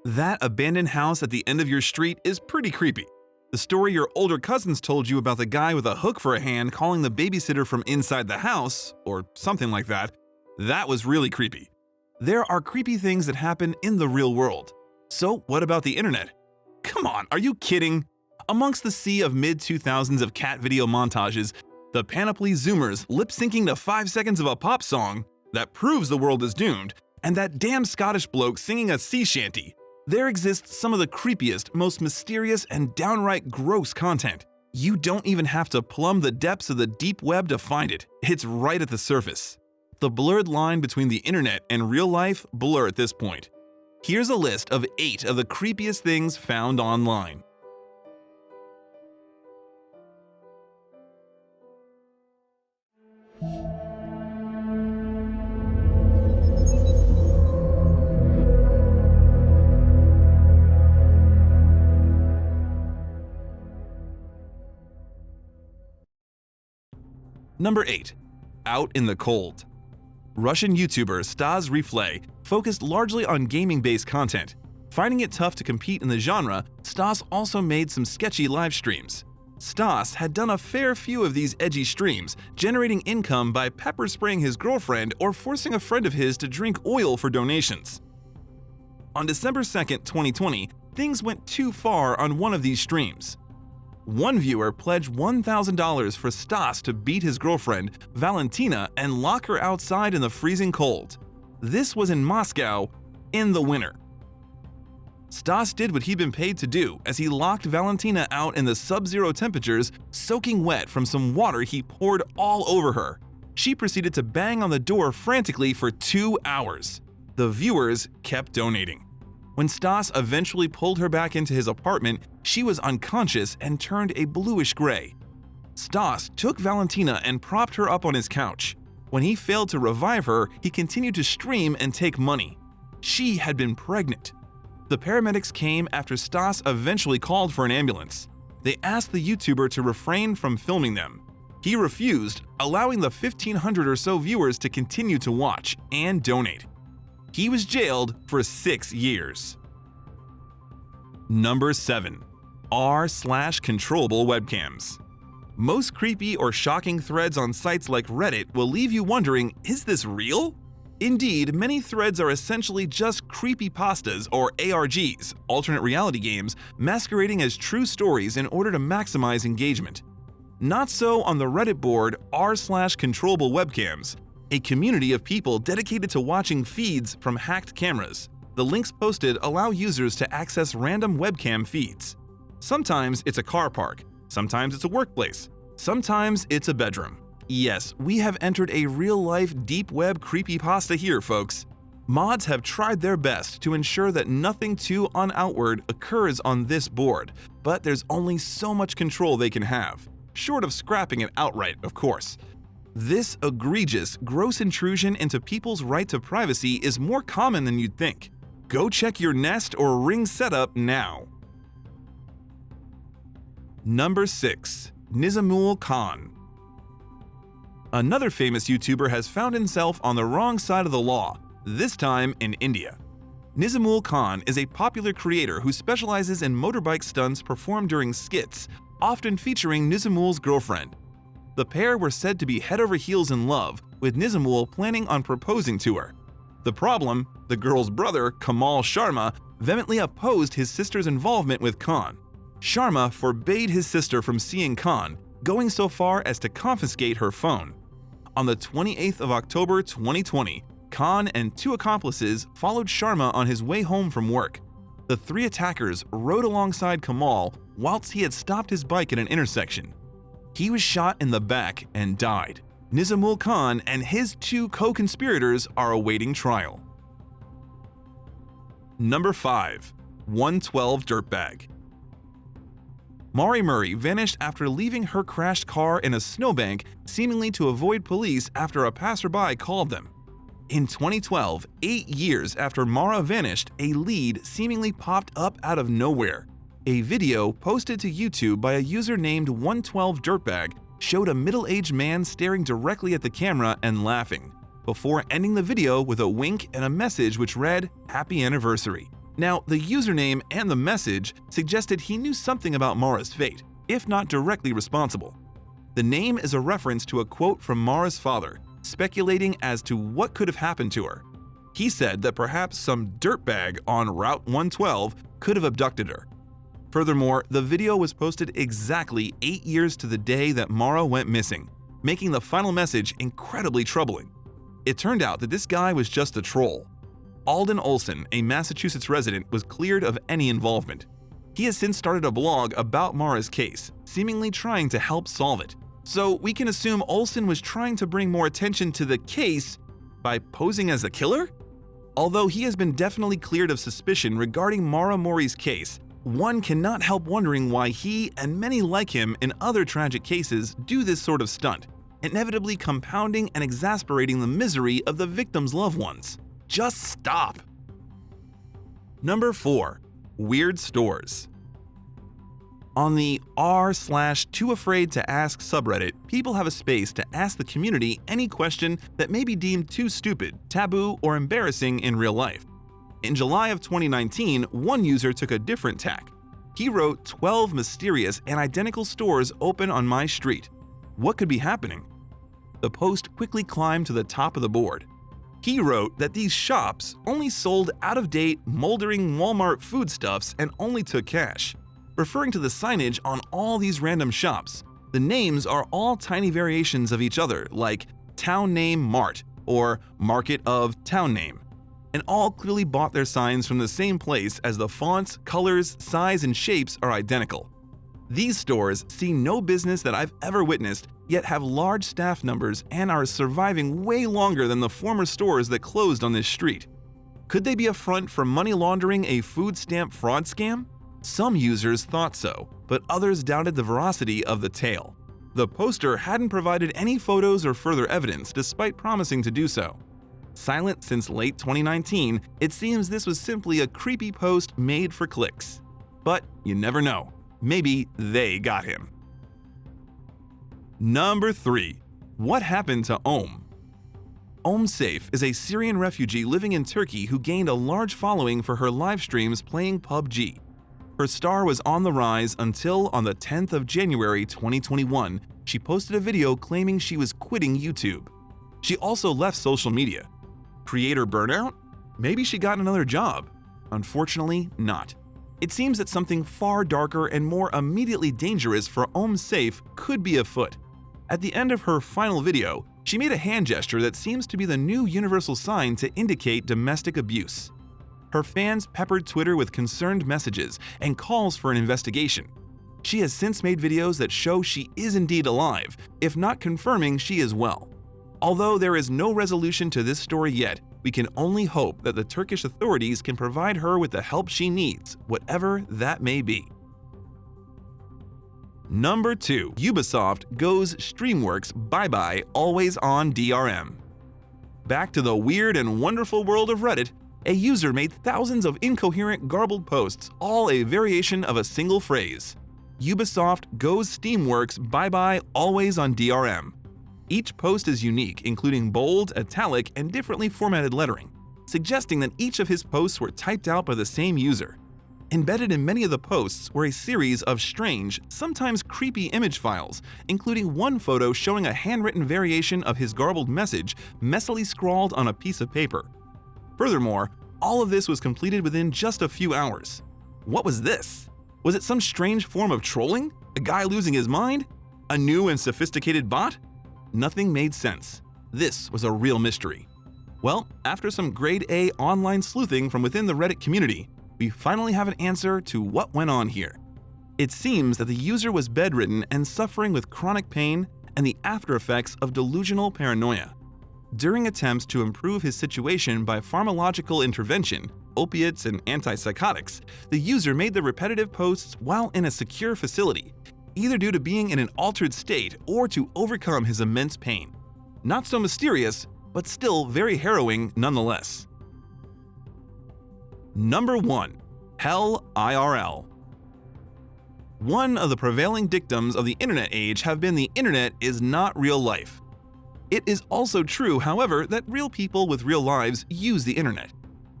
That abandoned house at the end of your street is pretty creepy. The story your older cousins told you about the guy with a hook for a hand calling the babysitter from inside the house, or something like that, that was really creepy. There are creepy things that happen in the real world. So what about the internet? Come on, are you kidding? Amongst the sea of mid-2000s of cat video montages, the panoply Zoomers lip-syncing to 5 seconds of a pop song that proves the world is doomed, and that damn Scottish bloke singing a sea shanty, there exists some of the creepiest, most mysterious, and downright gross content. You don't even have to plumb the depths of the deep web to find it. It's right at the surface. The blurred line between the internet and real life blur at this point. Here's a list of 8 of the creepiest things found online. Number 8. Out in the cold. Russian YouTuber Stas Reflay focused largely on gaming-based content. Finding it tough to compete in the genre, Stas also made some sketchy live streams. Stas had done a fair few of these edgy streams, generating income by pepper spraying his girlfriend or forcing a friend of his to drink oil for donations. On December 2nd, 2020, things went too far on one of these streams. One viewer pledged $1,000 for Stas to beat his girlfriend, Valentina, and lock her outside in the freezing cold. This was in Moscow, in the winter. Stas did what he'd been paid to do as he locked Valentina out in the sub-zero temperatures, soaking wet from some water he poured all over her. She proceeded to bang on the door frantically for 2 hours. The viewers kept donating. When Stas eventually pulled her back into his apartment, she was unconscious and turned a bluish gray. Stas took Valentina and propped her up on his couch. When he failed to revive her, he continued to stream and take money. She had been pregnant. The paramedics came after Stas eventually called for an ambulance. They asked the YouTuber to refrain from filming them. He refused, allowing the 1,500 or so viewers to continue to watch and donate. He was jailed for 6 years. Number 7. R/controllable webcams. Most creepy or shocking threads on sites like Reddit will leave you wondering, is this real? Indeed, many threads are essentially just creepypastas or ARGs, alternate reality games, masquerading as true stories in order to maximize engagement. Not so on the Reddit board r/controllable webcams, a community of people dedicated to watching feeds from hacked cameras. The links posted allow users to access random webcam feeds. Sometimes it's a car park, sometimes it's a workplace, sometimes it's a bedroom. Yes, we have entered a real-life deep web creepypasta here, folks. Mods have tried their best to ensure that nothing too unoutward occurs on this board, but there's only so much control they can have, short of scrapping it outright, of course. This egregious, gross intrusion into people's right to privacy is more common than you'd think. Go check your Nest or Ring setup now. Number 6. Nizamul Khan. Another famous YouTuber has found himself on the wrong side of the law, this time in India. Nizamul Khan is a popular creator who specializes in motorbike stunts performed during skits, often featuring Nizamul's girlfriend. The pair were said to be head over heels in love, with Nizamul planning on proposing to her. The problem, the girl's brother, Kamal Sharma, vehemently opposed his sister's involvement with Khan. Sharma forbade his sister from seeing Khan, going so far as to confiscate her phone. On the 28th of October 2020, Khan and 2 accomplices followed Sharma on his way home from work. The 3 attackers rode alongside Kamal whilst he had stopped his bike at an intersection. He was shot in the back and died. Nizamul Khan and his 2 co-conspirators are awaiting trial. Number 5. 112 Dirtbag. Mari Murray vanished after leaving her crashed car in a snowbank, seemingly to avoid police after a passerby called them. In 2012, 8 years after Mara vanished, a lead seemingly popped up out of nowhere. A video posted to YouTube by a user named 112 Dirtbag showed a middle-aged man staring directly at the camera and laughing, before ending the video with a wink and a message which read, "Happy anniversary." Now, the username and the message suggested he knew something about Mara's fate, if not directly responsible. The name is a reference to a quote from Mara's father, speculating as to what could have happened to her. He said that perhaps some dirtbag on Route 112 could have abducted her. Furthermore, the video was posted exactly 8 years to the day that Mara went missing, making the final message incredibly troubling. It turned out that this guy was just a troll. Alden Olson, a Massachusetts resident, was cleared of any involvement. He has since started a blog about Mara's case, seemingly trying to help solve it. So we can assume Olson was trying to bring more attention to the case by posing as the killer? Although he has been definitely cleared of suspicion regarding Mara Mori's case, one cannot help wondering why he and many like him in other tragic cases do this sort of stunt, inevitably compounding and exasperating the misery of the victim's loved ones. Just stop! Number 4. Weird stores. On the r/TooAfraidToAsk subreddit, people have a space to ask the community any question that may be deemed too stupid, taboo, or embarrassing in real life. In July of 2019, one user took a different tack. He wrote, "12 mysterious and identical stores open on my street. What could be happening?" The post quickly climbed to the top of the board. He wrote that these shops only sold out-of-date, moldering Walmart foodstuffs and only took cash. Referring to the signage on all these random shops, the names are all tiny variations of each other, like Town Name Mart or Market of Town Name, and all clearly bought their signs from the same place as the fonts, colors, size, and shapes are identical. These stores see no business that I've ever witnessed, yet have large staff numbers and are surviving way longer than the former stores that closed on this street. Could they be a front for money laundering a food stamp fraud scam? Some users thought so, but others doubted the veracity of the tale. The poster hadn't provided any photos or further evidence despite promising to do so. Silent since late 2019, it seems this was simply a creepy post made for clicks. But you never know. Maybe they got him. Number 3. What happened to Saif is a Syrian refugee living in Turkey who gained a large following for her live streams playing PUBG. Her star was on the rise until on the 10th of January 2021, she posted a video claiming she was quitting YouTube. She also left social media. Creator burnout? Maybe she got another job. Unfortunately, not. It seems that something far darker and more immediately dangerous for Saif could be afoot. At the end of her final video, she made a hand gesture that seems to be the new universal sign to indicate domestic abuse. Her fans peppered Twitter with concerned messages and calls for an investigation. She has since made videos that show she is indeed alive, if not confirming she is well. Although there is no resolution to this story yet, we can only hope that the Turkish authorities can provide her with the help she needs, whatever that may be. Number 2. Ubisoft goes Streamworks bye-bye always on DRM. Back to the weird and wonderful world of Reddit, a user made thousands of incoherent, garbled posts, all a variation of a single phrase. Ubisoft goes Steamworks bye-bye always on DRM. Each post is unique, including bold, italic, and differently formatted lettering, suggesting that each of his posts were typed out by the same user. Embedded in many of the posts were a series of strange, sometimes creepy image files, including one photo showing a handwritten variation of his garbled message messily scrawled on a piece of paper. Furthermore, all of this was completed within just a few hours. What was this? Was it some strange form of trolling? A guy losing his mind? A new and sophisticated bot? Nothing made sense. This was a real mystery. Well, after some grade A online sleuthing from within the Reddit community, we finally have an answer to what went on here. It seems that the user was bedridden and suffering with chronic pain and the after effects of delusional paranoia. During attempts to improve his situation by pharmacological intervention, opiates, and antipsychotics, the user made the repetitive posts while in a secure facility, either due to being in an altered state or to overcome his immense pain. Not so mysterious, but still very harrowing nonetheless. Number 1. Hell IRL. One of the prevailing dictums of the internet age have been the internet is not real life. It is also true, however, that real people with real lives use the internet.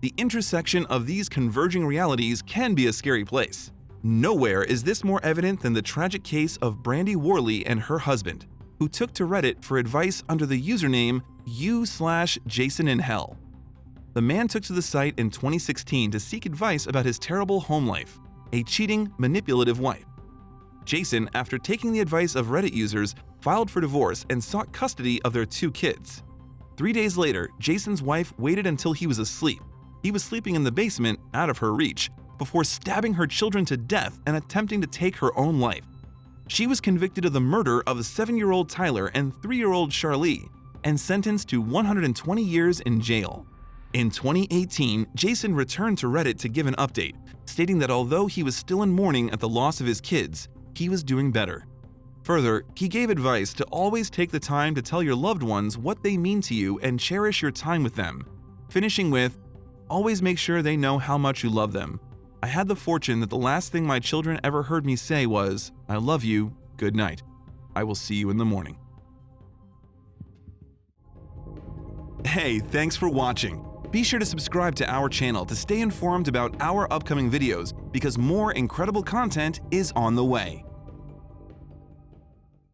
The intersection of these converging realities can be a scary place. Nowhere is this more evident than the tragic case of Brandy Worley and her husband, who took to Reddit for advice under the username u/JasonInHell. The man took to the site in 2016 to seek advice about his terrible home life, a cheating, manipulative wife. Jason, after taking the advice of Reddit users, filed for divorce and sought custody of their 2 kids. 3 days later, Jason's wife waited until he was asleep. He was sleeping in the basement, out of her reach, before stabbing her children to death and attempting to take her own life. She was convicted of the murder of 7-year-old Tyler and 3-year-old Charlie, and sentenced to 120 years in jail. In 2018, Jason returned to Reddit to give an update, stating that although he was still in mourning at the loss of his kids, he was doing better. Further, he gave advice to always take the time to tell your loved ones what they mean to you and cherish your time with them, finishing with, "Always make sure they know how much you love them. I had the fortune that the last thing my children ever heard me say was, 'I love you, good night. I will see you in the morning.'" Hey, thanks for watching. Be sure to subscribe to our channel to stay informed about our upcoming videos because more incredible content is on the way.